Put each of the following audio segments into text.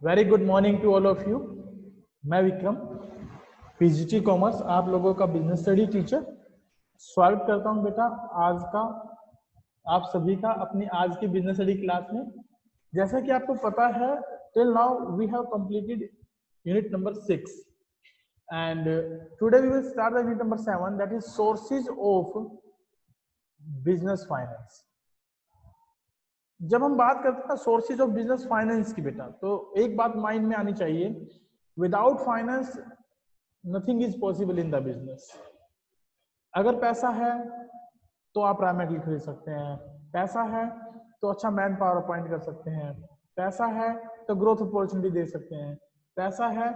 Very good morning to all of you. मैं Vikram, PGT commerce, आप लोगों का बिजनेस स्टडी टीचर। स्वागत करता हूं बेटा आज का आप सभी का अपनी आज की बिजनेस स्टडी क्लास में। जैसा कि आपको पता है, till now we have completed unit number 6 and today we will start the unit number 7, that is sources of business finance. जब हम बात करते हैं सोर्सेज ऑफ बिजनेस फाइनेंस की बेटा, तो एक बात माइंड में आनी चाहिए, without finance nothing is possible in the business. अगर पैसा है तो आप रॉ मटेरियल खरीद सकते हैं, पैसा है तो अच्छा मैन पावर अपॉइंट कर सकते हैं, पैसा है तो ग्रोथ अपॉर्चुनिटी दे सकते हैं, पैसा है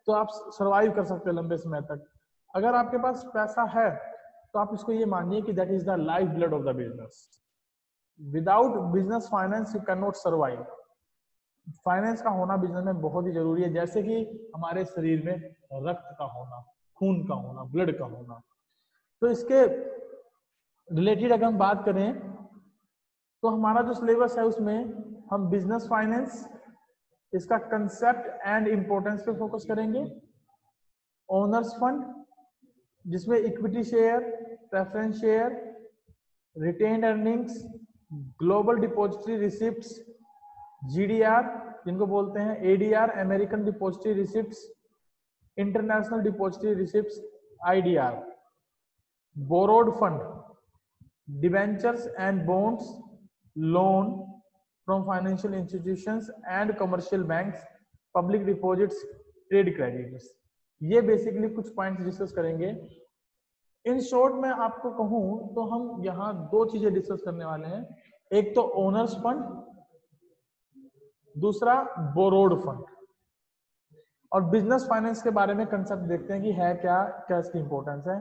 तो आप सर्वाइव कर सकते हैं लंबे समय तक। अगर आपके पास पैसा है तो आप इसको ये मानिए कि that is the life blood of the business. Without business finance you can not survive. Finance का होना बिजनेस में बहुत ही जरूरी है, जैसे कि हमारे शरीर में रक्त का होना, खून का होना, ब्लड का होना। तो इसके रिलेटेड अगर हम बात करें तो हमारा जो सिलेबस है उसमें हम बिजनेस फाइनेंस, इसका कंसेप्ट एंड इंपॉर्टेंस पे फोकस करेंगे। ओनर्स फंड, जिसमें equity share, preference share, retained earnings, global depository receipts, GDR जिनको बोलते हैं, ADR American depository receipts, international depository receipts IDR, borrowed fund, debentures and bonds, loan from financial institutions and commercial banks, public deposits, trade credits. ये basically कुछ points discuss करेंगे। In short में आपको कहूं तो हम यहाँ दो चीजें डिस्कस करने वाले हैं, एक तो ओनर्स फंड, दूसरा बोरोड फंड। और बिजनेस फाइनेंस के बारे में कंसेप्ट देखते हैं कि है क्या, क्या इसकी इंपॉर्टेंस है।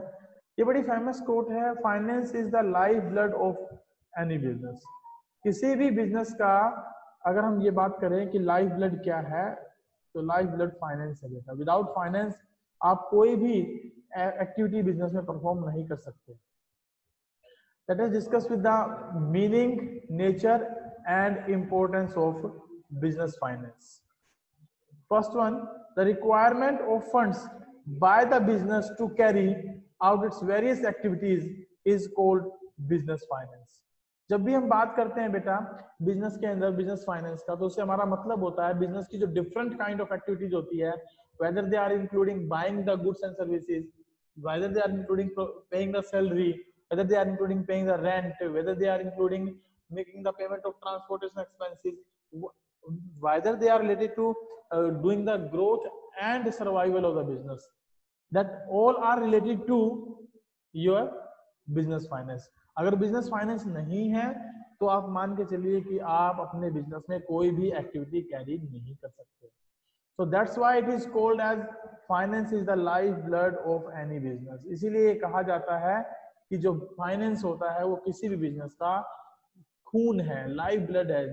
ये बड़ी फेमस कोट है, finance is the life blood of any business. किसी भी बिजनेस का अगर हम ये बात करें कि लाइफ ब्लड क्या है, तो लाइफ ब्लड फाइनेंस है बेटा। विदाउट फाइनेंस आप कोई भी एक्टिविटी बिजनेस में परफॉर्म नहीं कर सकते। That is discussed with the meaning, nature and importance of business finance. First one, the requirement of funds by the business to carry out its various activities is called business finance. जब भी हम बात करते हैं बेटा business के अंदर business finance का, तो उससे हमारा मतलब होता है बिजनेस की जो डिफरेंट काइंड ऑफ एक्टिविटीज होती है, whether they are including buying the goods and services, whether they are including paying the salary, whether they are including paying the rent, whether they are including making the payment of transportation expenses, whether they are related to doing the growth and survival of the business, that all are related to your business finance. अगर business finance नहीं है तो आप मान के चलिए कि आप अपने बिजनेस में कोई भी एक्टिविटी कैरी नहीं कर सकते। So that's why it is called as finance is the life blood of any business. इसीलिए कहा जाता है कि जो फाइनेंस होता है वो किसी भी बिजनेस का खून है, लाइफ ब्लड है,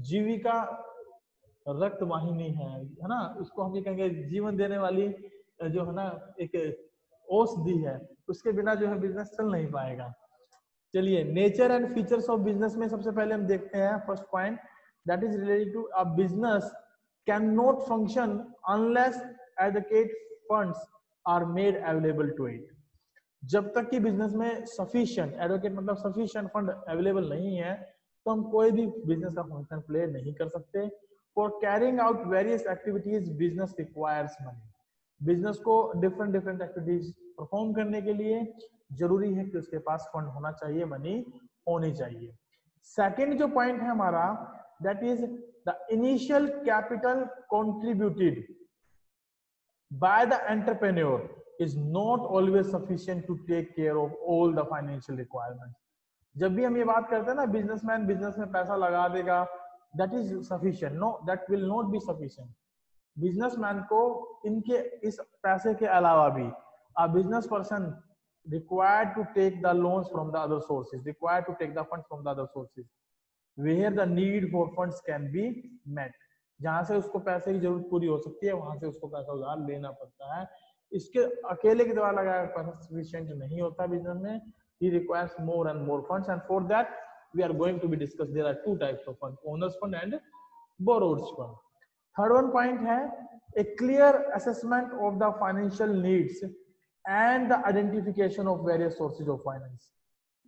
जीविका रक्त वाहिनी है ना। उसको हम ये कहेंगे जीवन देने वाली जो है ना एक औषधि है, उसके बिना जो है बिजनेस चल नहीं पाएगा। चलिए, nature and features of business में सबसे पहले हम देखते हैं first point, that is related to a business can not function unless advocate funds are made available to it. जब तक कि बिजनेस में सफिशिएंट, एडवोकेट मतलब सफिशिएंट फंड अवेलेबल नहीं है, तो हम कोई भी बिजनेस का फंक्शन प्ले नहीं कर सकते। For carrying out various activities business requires money. Business को डिफरेंट एक्टिविटीज परफॉर्म करने के लिए जरूरी है कि उसके पास फंड होना चाहिए, मनी होनी चाहिए। सेकंड जो पॉइंट है हमारा, that is the initial capital contributed by the entrepreneur is not always sufficient to take care of all the financial requirements. जब भी हम ये बात करते हैं ना बिजनेसमैन बिजनेस में पैसा लगा देगा, that is sufficient. No, that will not be sufficient. Businessman को इनके इस पैसे के अलावा भी a business person required to take the loans from the other sources, required to take the funds from the other sources where the need for funds can be met. जहां से उसको पैसे की जरूरत पूरी हो सकती है वहां से उसको पैसा उधार लेना पड़ता है। इसके अकेले के द्वारा लगाया पैसा सफिशिएंट नहीं होता बिजनेस में, he requires more and more funds, and for that we are going to be discussed. There are two types of funds, owners fund and borrowers fund. Third one point है a clear assessment of the financial needs and the identification of various sources of finance.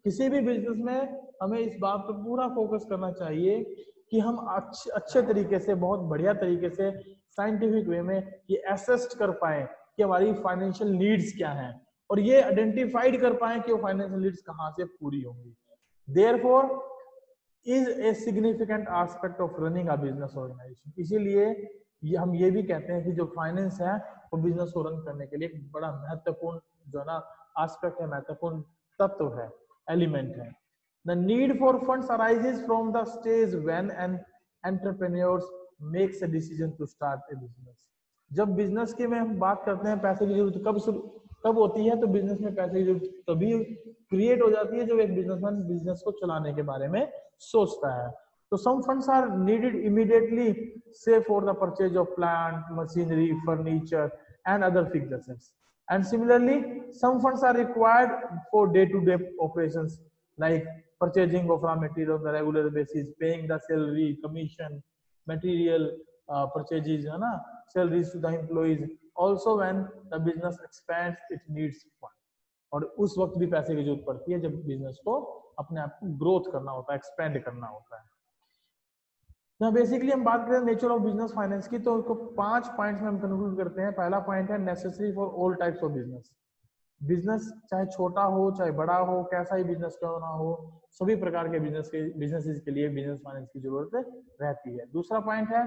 किसी भी business में हमें इस बात पर पूरा focus करना चाहिए कि हम अच्छे तरीके से, बहुत बढ़िया तरीके से, साइंटिफिक वे में ये असेस्ट कर पाए कि हमारी फाइनेंशियल नीड्स क्या हैं, और ये आइडेंटिफाइड कर पाए कि वो फाइनेंशियल नीड्स कहाँ से पूरी होंगी। Therefore is a significant aspect of running a business organisation. इसीलिए हम ये भी कहते हैं कि जो फाइनेंस है वो बिजनेस को रन करने के लिए एक बड़ा महत्वपूर्ण जो है ना एस्पेक्ट है, महत्वपूर्ण तत्व है, एलिमेंट है। The need for funds arises from the stage when an entrepreneur makes a decision to start a business। जब बिजनेस की में हम बात करते हैं पैसे की जरूरत कब होती है, तो बिजनेस में पैसे की जरूरत तभी क्रिएट हो जाती है जब एक बिजनेसमैन बिजनेस को चलाने के बारे में सोचता है। तो some funds are needed immediately, say for the purchase of plant, machinery, furniture and other fixed assets, and similarly some funds are required for day-to-day operations like purchasing of raw material on a regular basis, paying the salary, commission, material purchases, है ना, salaries to the employees। Also when the business expands, it needs fund। और उस वक्त भी पैसे की जरूरत पड़ती है जब बिजनेस को अपने आप को ग्रोथ करना होता है, एक्सपेंड करना होता है। यहाँ बेसिकली हम बात करें नेचर ऑफ बिजनेस फाइनेंस की, तो उसको 5 पॉइंट्स में हम कंक्लूड करते हैं। पहला पॉइंट है necessary for all types of business. Business चाहे छोटा हो चाहे बड़ा हो, कैसा ही बिजनेस क्यों ना हो, सभी प्रकार के बिजनेसेस के लिए बिजनेस फाइनेंस की जरूरत रहती है। दूसरा पॉइंट है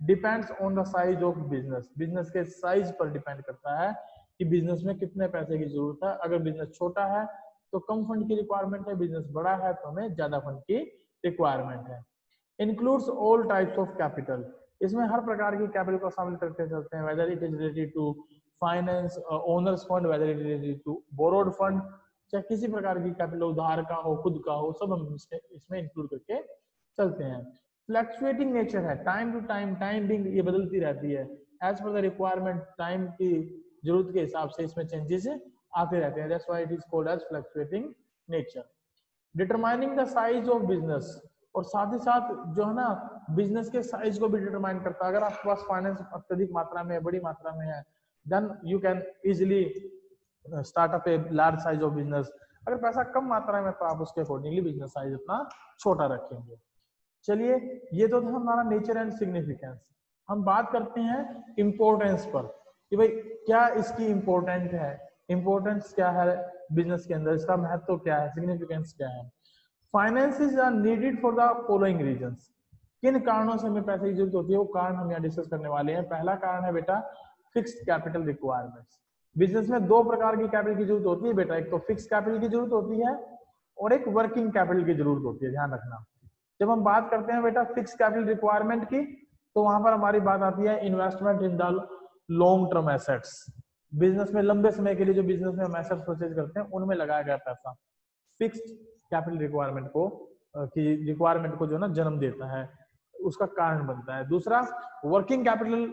depends on the size of business. Business के साइज पर डिपेंड करता है कि बिजनेस में कितने पैसे की जरूरत है। अगर बिजनेस छोटा है तो कम फंड की रिक्वायरमेंट है, बिजनेस बड़ा है तो हमें ज्यादा फंड की रिक्वायरमेंट है। Includes all types of capital. इसमें हर प्रकार की कैपिटल को शामिल करते चलते हैं, whether it is related to finance, owners fund, whether it is related to borrowed fund, चाहे किसी प्रकार की कैपिटल उधार का हो, खुद का हो, सब हम इसमें इंक्लूड करके चलते हैं। फ्लक्चुएटिंग नेचर है, टाइम टू टाइम बिंग ये बदलती रहती है, as per the requirement, time की जरूरत के हिसाब से इसमें चेंजेस आते रहते हैं। That's why it is called as fluctuating nature. Determining the size of business, और साथ ही साथ जो है ना बिजनेस के साइज को भी डिटरमाइन करता है। अगर आपके पास फाइनेंस अत्यधिक मात्रा में, बड़ी मात्रा में है, then you can easily start up a large size of business. अगर पैसा कम मात्रा में तो आप उसके अकॉर्डिंगली बिजनेस साइज अपना छोटा रखेंगे। चलिए, ये तो था हमारा नेचर एंड सिग्निफिकेंस। हम बात करते हैं इम्पोर्टेंस पर कि भाई क्या इसकी इम्पोर्टेंट है, इम्पोर्टेंस क्या है बिजनेस के अंदर, इसका महत्व क्या है, सिग्निफिकेंस क्या है। Finances are needed for the following reasons. किन कारणों से हमें पैसे की जरूरत होती है वो कारण हम यहाँ डिस्कस करने वाले हैं। पहला कारण है बेटा फिक्स्ड कैपिटल रिक्वायरमेंट्स। बिजनेस में दो प्रकार की कैपिटल की जरूरत होती है बेटा, एक तो फिक्स्ड कैपिटल की जरूरत होती है और एक वर्किंग कैपिटल की जरूरत होती है, ध्यान रखना। जब हम बात करते हैं बेटा फिक्स्ड कैपिटल रिक्वायरमेंट की, तो वहां पर हमारी बात आती है investment in the long term assets. Business में लंबे समय के लिए जो बिजनेस में हम एसेट्स परचेज करते हैं उनमें लगाया गया पैसा फिक्स्ड कैपिटल रिक्वायरमेंट को जो ना जन्म देता है, उसका कारण बनता है। दूसरा वर्किंग कैपिटल,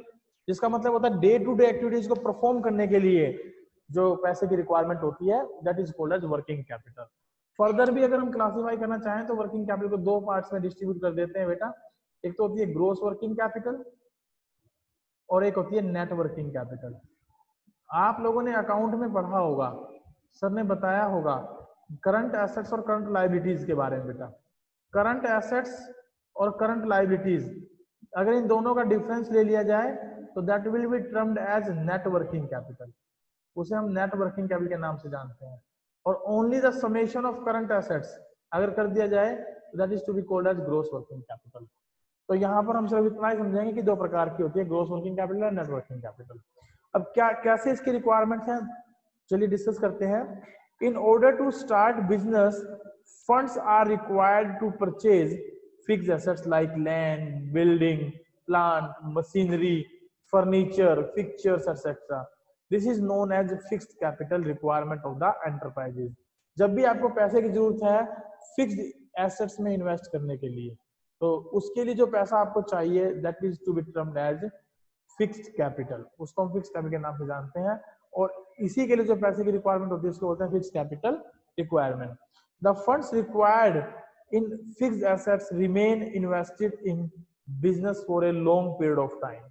जिसका मतलब होता है डे टू डे एक्टिविटीज को परफॉर्म करने के लिए जो पैसे की रिक्वायरमेंट होती है, that is called as working capital. Further भी अगर हम क्लासिफाई करना चाहें तो वर्किंग कैपिटल को दो पार्ट्स में डिस्ट्रीब्यूट कर देते हैं बेटा। एक तो होती है ग्रोस वर्किंग कैपिटल और एक होती है नेट वर्किंग कैपिटल। आप लोगों ने अकाउंट में पढ़ा होगा, सर ने बताया होगा करंट एसेट्स और करंट लायबिलिटीज के बारे में बेटा। करंट एसेट्स और करंट लायबिलिटीज, अगर इन दोनों का डिफरेंस ले लिया जाए तो that will be termed as net working capital. उसे हम नेट वर्किंग कैपिटल के नाम से जानते हैं। और only the summation of current assets अगर कर दिया जाए that is to be called as gross working capital. तो यहाँ पर हम सिर्फ इतना ही समझेंगे कि दो प्रकार की होती है, ग्रोस वर्किंग कैपिटल और नेट वर्किंग कैपिटल। अब क्या कैसे इसकी रिक्वायरमेंट्स हैं, चलिए डिस्कस करते हैं। In order to start business, funds are required to purchase fixed assets like land, building, plant, machinery, furniture, fixtures, etc. This is known as fixed capital requirement of the enterprises. जब भी आपको पैसे की जरूरत है fixed assets में invest करने के लिए, तो उसके लिए जो पैसा आपको चाहिए that is to be termed as fixed capital. उसको हम फिक्स्ड कैपिटल के नाम से जानते हैं। और इसी के लिए जो पैसे की रिक्वायरमेंट होती है उसको बोलते हैं fixed capital requirement. The funds required in fixed assets remain invested in business for a long period of time.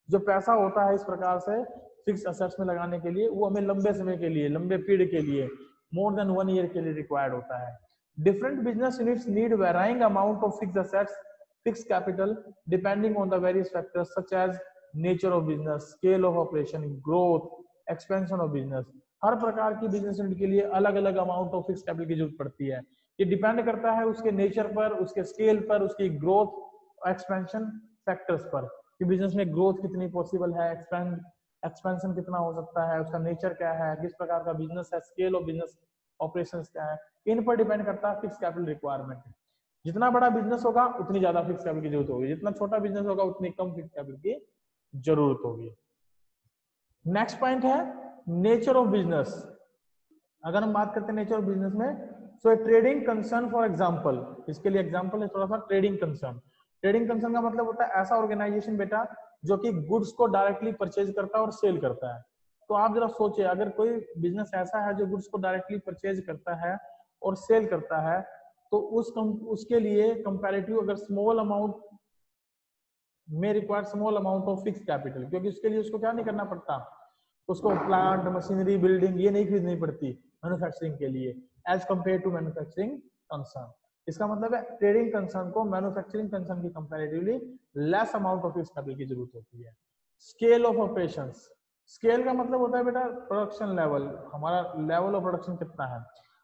जो पैसा होता है इस प्रकार से फिक्स असेट्स में लगाने के लिए, वो हमें लंबे समय के लिए, लंबे पीरियड के लिए, मोर देन 1 ईयर के लिए रिक्वायर्ड होता है। Different business units need varying amount of fix assets, fix capital depending on the various factors such as nature of business, scale of operation, growth, expansion of business. हर प्रकार की business unit के लिए अलग अलग amount of fix capital की जरूरत पड़ती है। ये डिपेंड करता है उसके नेचर पर, उसके स्केल पर, उसकी ग्रोथ, एक्सपेंशन फैक्टर्स पर कि बिजनेस में ग्रोथ कितनी पॉसिबल है, एक्सपेंशन कितना हो सकता है, उसका नेचर क्या है, किस प्रकार का बिजनेस है, स्केल ऑफ बिजनेस ऑपरेशंस क्या है, इन पर डिपेंड करता है फिक्स कैपिटल रिक्वायरमेंट। जितना बड़ा बिजनेस होगा उतनी ज्यादा फिक्स कैपिटल की जरूरत होगी, जितना छोटा बिजनेस होगा उतनी कम फिक्स कैपिटल की जरूरत होगी। नेक्स्ट पॉइंट है नेचर ऑफ बिजनेस। अगर हम बात करते हैं नेचर ऑफ बिजनेस में, सो ट्रेडिंग कंसर्न फॉर एग्जांपल, इसके लिए एग्जांपल है थोड़ा सा ट्रेडिंग कंसर्न। ट्रेडिंग कंसर्न का मतलब होता है ऐसा ऑर्गेनाइजेशन बेटा जो कि गुड्स को डायरेक्टली परचेज करता है और सेल करता है। तो आप जरा सोचिए, अगर कोई बिजनेस ऐसा है जो गुड्स को डायरेक्टली परचेज करता है और सेल करता है, तो उसके लिए कंपैरेटिव अगर स्मॉल अमाउंट में require small amount of fix capital, क्योंकि उसके लिए उसको क्या नहीं करना पड़ता, उसको प्लांट, मशीनरी, बिल्डिंग ये नहीं खरीदनी पड़ती मैन्युफैक्चरिंग के लिए, as compare to manufacturing concern. इसका मतलब है ट्रेडिंग कंसर्न को मैन्युफैक्चरिंग कंसर्न की comparatively less amount of fix capital की जरूरत होती है। स्केल ऑफ ऑपरेशंस, स्केल का मतलब होता है बेटा प्रोडक्शन लेवल, हमारा लेवल ऑफ प्रोडक्शन कितना है।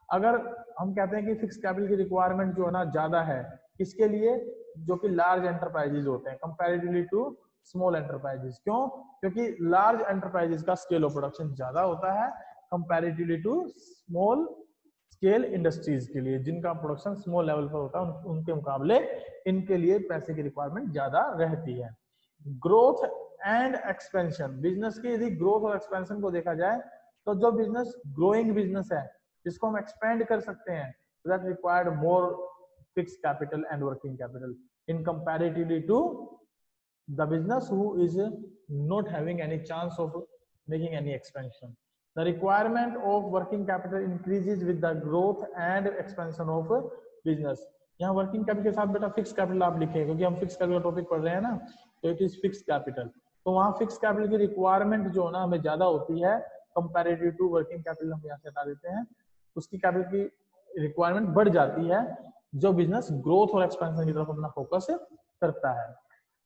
अगर हम कहते हैं कि फिक्स कैपिटल की रिक्वायरमेंट जो है ना ज्यादा है, इसके लिए जो कि लार्ज एंटरप्राइजेज होते हैं कंपैरेटिवली टू स्मॉल एंटरप्राइजेस। क्यों? क्योंकि लार्ज एंटरप्राइजेस का स्केल ऑफ प्रोडक्शन ज्यादा होता है comparatively to small scale industries के लिए, जिनका प्रोडक्शन स्मॉल लेवल पर होता है, उनके मुकाबले इनके लिए पैसे की रिक्वायरमेंट ज्यादा रहती है। ग्रोथ एंड एक्सपेंशन, बिजनेस की यदि ग्रोथ और एक्सपेंशन को देखा जाए तो जो बिजनेस ग्रोइंग बिजनेस है जिसको हम एक्सपेंड कर सकते हैं, that required more fixed capital and working capital in comparatively to the business who is not having any chance of making any expansion. The requirement of working capital increases with the growth and expansion of business. यहाँ working capital के साथ बेटा fix capital आप लिखे, क्योंकि हम fix capital topic पढ़ रहे हैं ना, तो इट इज फिक्स कैपिटल। तो वहाँ फिक्स कैपिटल की रिक्वायरमेंट जो है ना हमें ज्यादा होती है कंपैरेटिव टू वर्किंग कैपिटल। हम यहाँ से हटा देते हैं, उसकी कैपिटल की रिक्वायरमेंट बढ़ जाती है जो बिजनेस ग्रोथ और एक्सपेंशन की तरफ अपना फोकस करता है।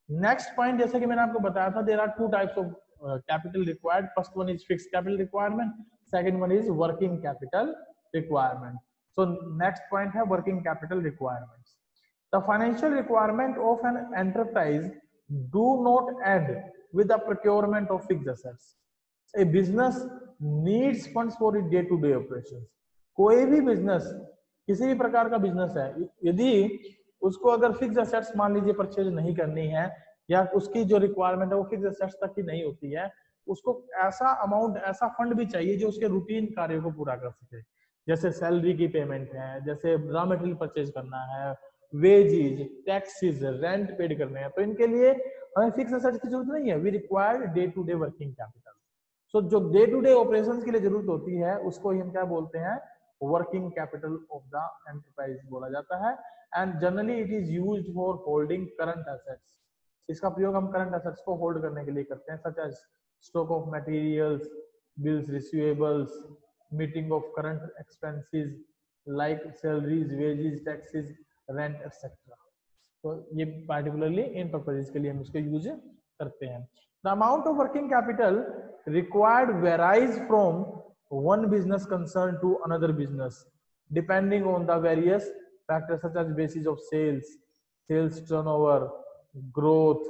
नेक्स्ट पॉइंट, जैसे कि मैंने आपको बताया था, there are two types of capital required. First one is fixed capital requirement, second one is working capital requirement. So next point है working capital requirements. The financial requirement of an enterprise do not end with the procurement of fixed assets. A business needs funds for it day to day operations. कोई भी business, किसी भी प्रकार का business है, यदि उसको अगर फिक्स एसेट्स मान लीजिए परचेज नहीं करनी है, या उसकी जो रिक्वायरमेंट है वो फिक्स एसेट्स तक की नहीं होती है, उसको ऐसा अमाउंट, ऐसा फंड भी चाहिए जो उसके रूटीन कार्यों को पूरा कर सके। जैसे सैलरी की पेमेंट है, जैसे रॉ मटेरियल परचेज करना है, वेजेस, टैक्सेस, रेंट पेड करने हैं, तो इनके लिए हमें फिक्स एसेट्स की जरूरत नहीं है। We require day to day working capital. So जो डे टू डे ऑपरेशंस के लिए जरूरत होती है उसको हम क्या बोलते हैं, working capital of the enterprise बोला जाता है। And generally it is used for holding current assets. इसका प्रयोग हम करंट एसेट्स को होल्ड करने के लिए करते हैं, such as stock of materials, bills receivables, meeting of current expenses like salaries, wages, taxes, rent etcetera. तो ये पार्टिकुलरली इन पर्पसेस के लिए हम इसको यूज करते हैं। The amount of working capital required varies from one business concern to another business depending on the various factors such as basis of sales, sales turnover, growth,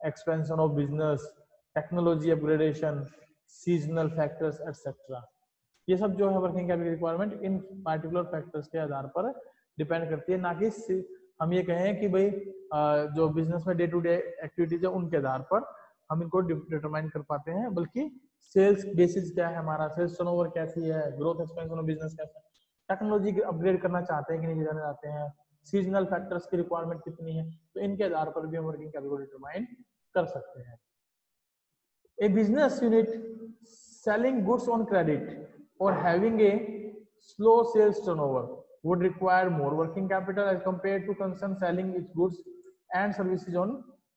expansion of business, technology upgradation, seasonal factors etc. ये सब जो है working capital requirement in particular factors के आधार पर depend करती है, ना कि हम ये कहें कि भाई जो बिजनेस में डे टू डे एक्टिविटीज है उनके आधार पर हम इनको डिटरमाइन कर पाते हैं, बल्कि सेल्स बेसिस क्या है हमारा, सेल्स टर्नओवर कैसी है, ग्रोथ एक्सपेंशन ऑफ बिजनेस कैसा है, टेक्नोलॉजी अपग्रेड करना चाहते हैं कि नहीं करना चाहते हैं, सीजनल फैक्टर्स की रिक्वायरमेंट कितनी है, तो इनके आधार पर भी हम वर्किंग कैपिटल डिटरमाइन कर सकते हैं। A business unit selling goods on credit और having a slow sales turnover would require more working capital as compared to concern selling its goods and services on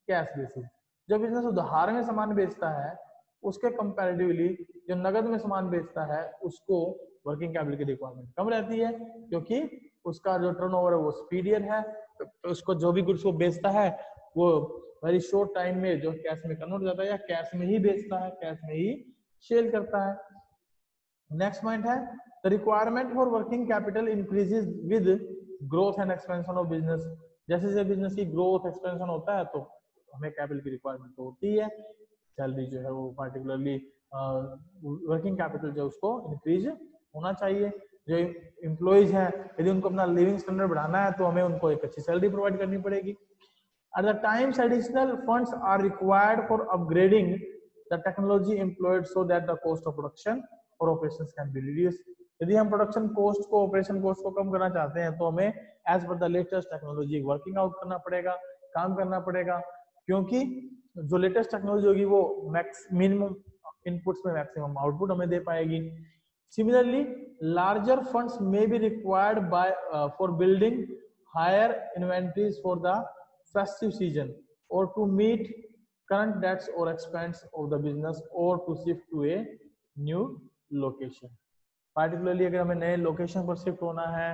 cash basis. जो business उधार में सामान बेचता है उसके कंपैरेटिवली जो नगद में सामान बेचता है उसको वर्किंग कैपिटल की रिक्वायरमेंट कम रहती है, क्योंकि उसका जो टर्नओवर है वो स्पीडियर है, तो उसको जो भी गुड्स वो बेचता है वो वेरी शॉर्ट टाइम में जो कैश में कन्वर्ट हो जाता है या कैश में ही बेचता है, कैश में ही सेल करता है। नेक्स्ट पॉइंट है the requirement for working capital increases with growth and expansion of business. जैसे जैसे बिजनेस की ग्रोथ एक्सपेंशन होता है तो हमें कैपिटल की रिक्वायरमेंट तो होती है, सैलरी जो है वो पार्टिकुलरली वर्किंग कैपिटल जो उसको इंक्रीज होना चाहिए। जो एम्प्लॉइज हैं यदि उनको अपना लिविंग स्टैंडर्ड बढ़ाना है तो हमें उनको एक अच्छी सैलरी प्रोवाइड करनी पड़ेगी। At the times, additional funds are required for upgrading the technology employed so that the cost of production or operations can be reduced. यदि हम प्रोडक्शन कॉस्ट को ऑपरेशन कॉस्ट को कम करना चाहते हैं तो हमें as per the latest technology working out करना पड़ेगा, काम करना पड़ेगा, क्योंकि जो लेटेस्ट टेक्नोलॉजी होगी वो मैक्स मिनिमम इनपुट्स में मैक्सिमम आउटपुट हमें दे पाएगी। Similarly, larger funds may be required by for building higher inventories for the festive season or to meet current debts or expense of the business or to shift to a new location. Particularly अगर हमें नए location पर shift होना है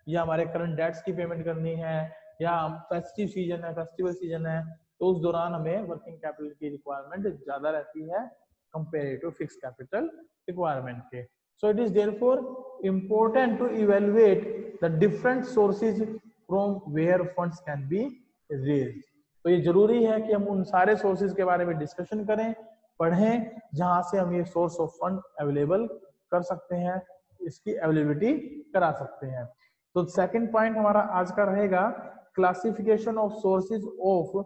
या हमारे current dates की payment करनी है या फेस्टिव सीजन है, फेस्टिवल सीजन है, तो उस दौरान हमें वर्किंग कैपिटल की रिक्वायरमेंट ज्यादा रहती है compare to fix capital requirement के। So it is therefore important to evaluate the different sources from where funds can be raised. तो ये जरूरी है कि हम उन सारे सोर्सेज के बारे में डिस्कशन करें, पढ़ें, जहां से हम ये सोर्स ऑफ फंड अवेलेबल कर सकते हैं, इसकी अवेलेबिलिटी करा सकते हैं। तो सेकंड पॉइंट हमारा आज का रहेगा classification of sources of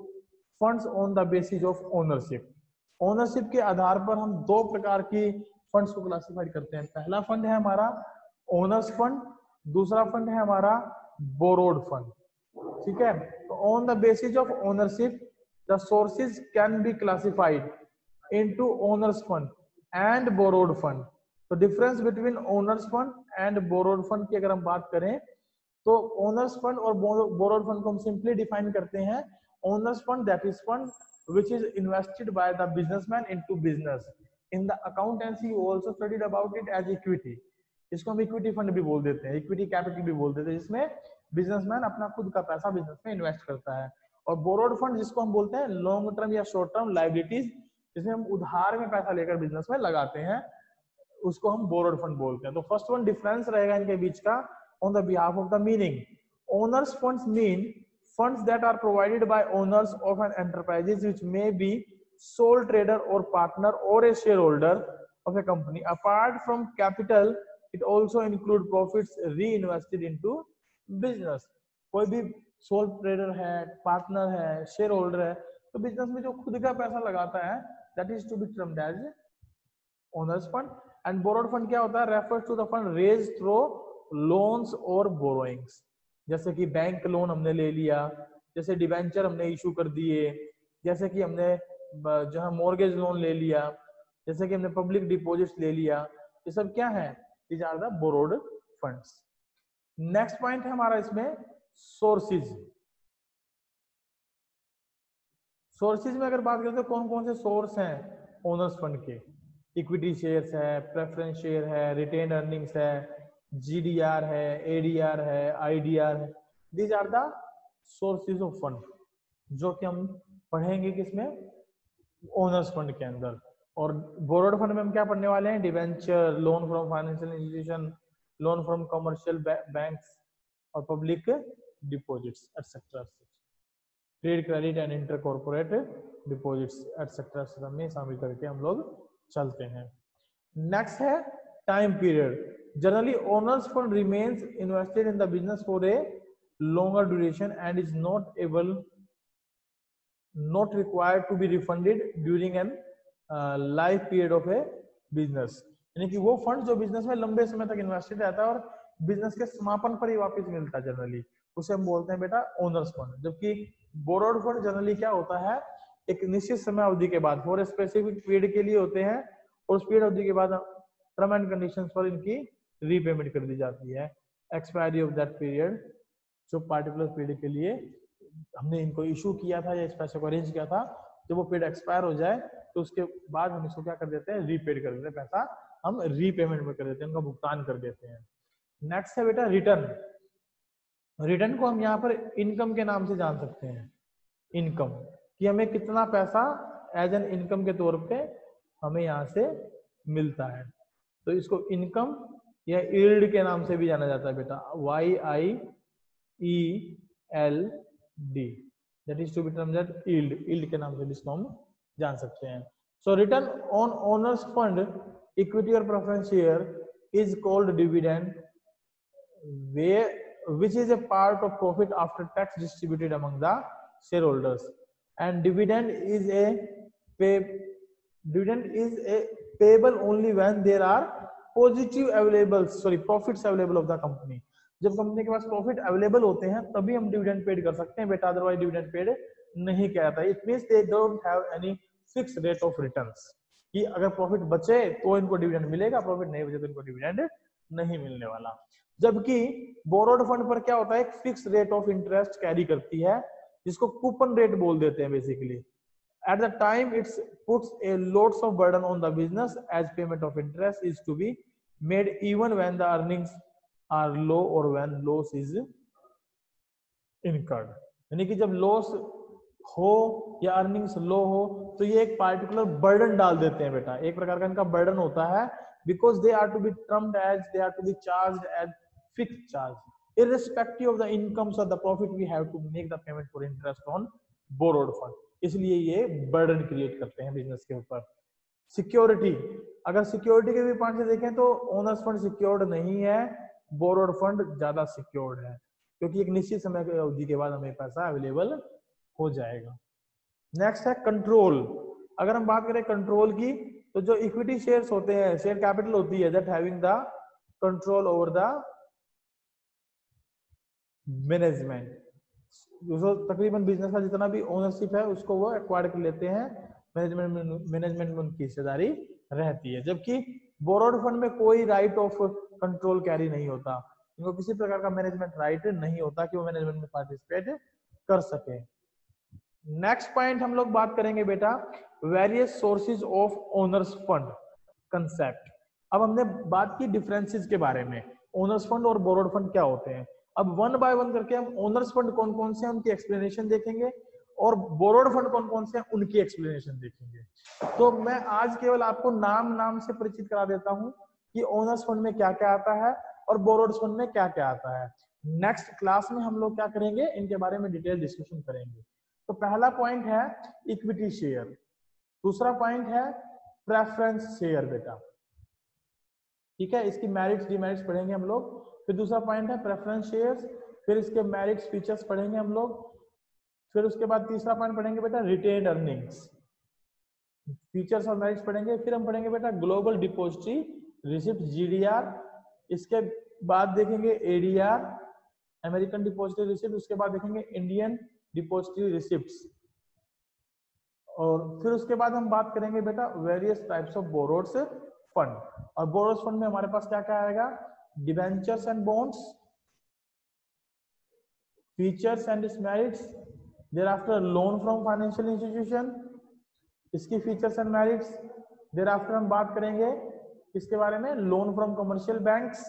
funds on the basis of ownership. Ownership के आधार पर हम दो प्रकार की फंड्स को क्लासिफाई करते हैं। पहला फंड है हमारा ओनर्स फंड, दूसरा फंड है हमारा बोरोड फंड। ठीक है, तो on the basis of ownership the sources can be classified into owners fund and borrowed fund. तो difference between owners fund and borrowed fund की अगर हम बात करें तो ओनर्स फंड और बोरोड फंड को हम सिंपली डिफाइन करते हैं। Owners fund that is fund which is invested by the businessman into business. In the accountancy you also studied about it as equity. इसको हम इक्विटी फंड भी बोल देते हैं, इक्विटी कैपिटल भी बोल देते हैं, जिसमें बिजनेसमैन अपना खुद का पैसा बिजनेस में इन्वेस्ट करता है। और बोरोड फंड जिसको हम बोलते हैं लॉन्ग टर्म या शॉर्ट टर्म लायबिलिटीज, जिसमें हम उधार में पैसा लेकर बिजनेस में लगाते हैं, उसको हम बोरोड फंड बोलते हैं। तो फर्स्ट वन डिफरेंस रहेगा इनके बीच का on the behalf of the meaning. Owners funds mean funds that are provided by owners of an enterprises which may be sole trader or partner or a shareholder of a company. Apart from capital, it also include profits reinvested into business. कोई भी soul trader है, partner है, share holder है, तो business में जो खुद का पैसा लगाता है that is to be termed as owners fund. And borrowed fund क्या होता है? Refers to the fund raised through loans or borrowings. जैसे कि बैंक लोन हमने ले लिया, जैसे डिवेंचर हमने इशू कर दिए, जैसे कि हमने जो है मॉर्गेज लोन ले लिया, जैसे कि हमने पब्लिक डिपॉजिट्स ले लिया, ये सब क्या है? These are the borrowed funds. Next point है हमारा इसमें सोर्सेज। सोर्सेज में अगर बात करते हैं कौन कौन से सोर्स हैं ओनर्स फंड के? इक्विटी शेयर्स है, प्रेफरेंस शेयर है, रिटेन अर्निंग्स है, GDR है, ADR है, IDR है। These are the sources of fund जो कि हम पढ़ेंगे किसमें? ओनर्स फंड के अंदर। और बोरोड फंड में हम क्या पढ़ने वाले हैं? Debenture, loan from financial institution, loan from commercial banks और public deposits etcetera. Trade credit and inter corporate deposits etcetera में शामिल करके हम लोग चलते हैं। नेक्स्ट है time period. Generally, owners fund remains invested in the business for a longer duration and is not required to be refunded during an life period of a business. यानी कि वो फंड जो बिजनेस में लंबे समय तक invested रहता है और बिजनेस के समापन पर ही वापस मिलता है, जनरली उसे हम बोलते हैं बेटा ओनर्स फंड। जबकि बोरोड फंड जनरली क्या होता है? एक निश्चित समय अवधि के बाद फॉर स्पेसिफिक पीरियड के लिए होते हैं और उस पीरियड अवधि के बाद टर्म एंड कंडीशंस पर इनकी रीपेमेंट कर दी जाती है। एक्सपायरी ऑफ दैट पीरियड, जो पार्टिकुलर पीरियड के लिए हमने इनको इशू किया था या इस पैसे को अरेंज किया था, जब वो पीरियड एक्सपायर हो जाए तो उसके बाद हम इसको क्या कर देते हैं, रीपेड कर देते हैं, पैसा हम रीपेमेंट में कर देते हैं, उनका भुगतान कर देते हैं। नेक्स्ट है बेटा रिटर्न। रिटर्न को हम यहाँ पर इनकम के नाम से जान सकते हैं, इनकम, कि हमें कितना पैसा एज एन इनकम के तौर पे हमें यहाँ से मिलता है, तो इसको इनकम या यील्ड के नाम से भी जाना जाता है बेटा, YIELD, that is to be termed as yield, yield के नाम से भी इसको हम जान सकते हैं। So return on owners fund, equity और preference share is called dividend, which is a part of profit after tax distributed among the shareholders, and dividend is payable only when there are profits available of the company। जब company के पास profit available होते हैं तभी हम dividend paid कर सकते हैं बेटा, अदरवाइज डिविडेंड पेड नहीं किया जाता। It means they don't have any fix rate of returns, कि अगर प्रॉफिट बचे तो इनको डिविडेंड मिलेगा, प्रॉफिट नहीं बचे तो इनको डिविडेंड नहीं मिलने वाला। जबकि बोरोड फंड पर क्या होता है, एक fix rate of interest carry करती है, जिसको कूपन रेट बोल देते हैं basically. At the time its puts a loads of burden on the business as payment of interest is to be made even when the earnings are low और when loss is incurred. यानी कि जब loss हो या earnings लो हो तो ये एक पार्टिकुलर बर्डन डाल देते हैं बेटा, एक प्रकार का इनका बर्डन होता है, because they are to be termed as, they are to be charged as fixed charge irrespective of the incomes or the profit we have to make the payment for interest on borrowed fund, इसलिए ये burden create करते हैं business के ऊपर। Security, अगर security के भी point से देखें तो ओनर्स फंड सिक्योर्ड नहीं है, बोरोड फंड ज्यादा सिक्योर्ड है, क्योंकि एक निश्चित समय की अवधि के बाद हमें पैसा अवेलेबल हो जाएगा। नेक्स्ट है कंट्रोल। अगर हम बात करें कंट्रोल की, तो जो इक्विटी शेयर्स होते हैं, शेयर कैपिटल होती है, that having the control over the management, जो तकरीबन बिजनेस का जितना भी ओनरशिप है उसको वो एक्वायर कर लेते हैं, मैनेजमेंट में उनकी हिस्सेदारी रहती है। जबकि बोरोड फंड में कोई राइट ऑफ कंट्रोल कैरी नहीं होता, उनको किसी प्रकार का मैनेजमेंट राइट नहीं होता कि वो मैनेजमेंट में पार्टिसिपेट कर सके। नेक्स्ट पॉइंट हम लोग बात करेंगे बेटा, various sources of owner's fund concept. अब हमने बात की डिफरेंसेस के बारे में, ओनर्स फंड और बोरोड फंड क्या होते हैं। अब वन बाय वन करके हम ओनर्स फंड कौन कौन से हैं उनकी एक्सप्लेनेशन देखेंगे, और बोरोड फंड कौन कौन से हैं उनकी एक्सप्लेनेशन देखेंगे। तो मैं आज केवल आपको नाम से परिचित करा देता हूं कि ओनर्स फंड में क्या क्या आता है और बोरोड फंड में क्या क्या आता है। नेक्स्ट क्लास में हम लोग क्या करेंगे, इनके बारे में डिटेल डिस्कशन करेंगे। तो पहला पॉइंट है इक्विटी शेयर, दूसरा पॉइंट है प्रेफरेंस शेयर बेटा, ठीक है, इसकी मेरिट्स डिमेरिट्स पढ़ेंगे हम लोग। फिर दूसरा पॉइंट है प्रेफरेंस शेयर्स, फिर इसके मेरिट्स फीचर्स पढ़ेंगे हम लोग। फिर उसके बाद तीसरा पॉइंट पढ़ेंगे बेटा रिटेन्ड अर्निंग्स, फीचर्स और मेरिट्स पढ़ेंगे। फिर हम पढ़ेंगे बेटा ग्लोबल डिपॉजिटरी रिसिप्ट GDR, इसके बाद देखेंगे ADR अमेरिकन डिपॉजिटरी रिसिप्ट, उसके बाद देखेंगे इंडियन डिपॉजिटरी रिसिप्ट्स, और फिर उसके बाद हम बात करेंगे बेटा various types of borrowed fund. और बोरोड्स फंड में हमारे पास क्या क्या आएगा, debentures and bonds, features and its merits, thereafter loan from financial institution, इसकी features and merits. Thereafter हम बात करेंगे इसके बारे में loan from commercial banks,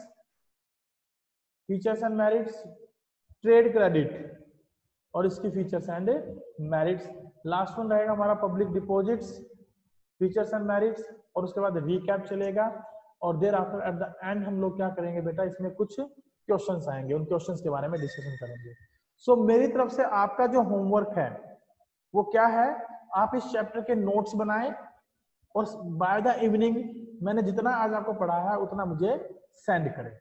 features and merits, trade credit और इसकी features and merits. Last one रहेगा हमारा public deposits, features and merits, और उसके बाद रीकैप चलेगा। और thereafter at the end हम लोग क्या करेंगे बेटा, इसमें कुछ क्वेश्चंस आएंगे, उन क्वेश्चंस के बारे में डिस्कशन करेंगे। सो मेरी तरफ से आपका जो होमवर्क है वो क्या है, आप इस चैप्टर के नोट्स बनाएं और बाय द इवनिंग मैंने जितना आज आपको पढ़ाया है उतना मुझे सेंड करें।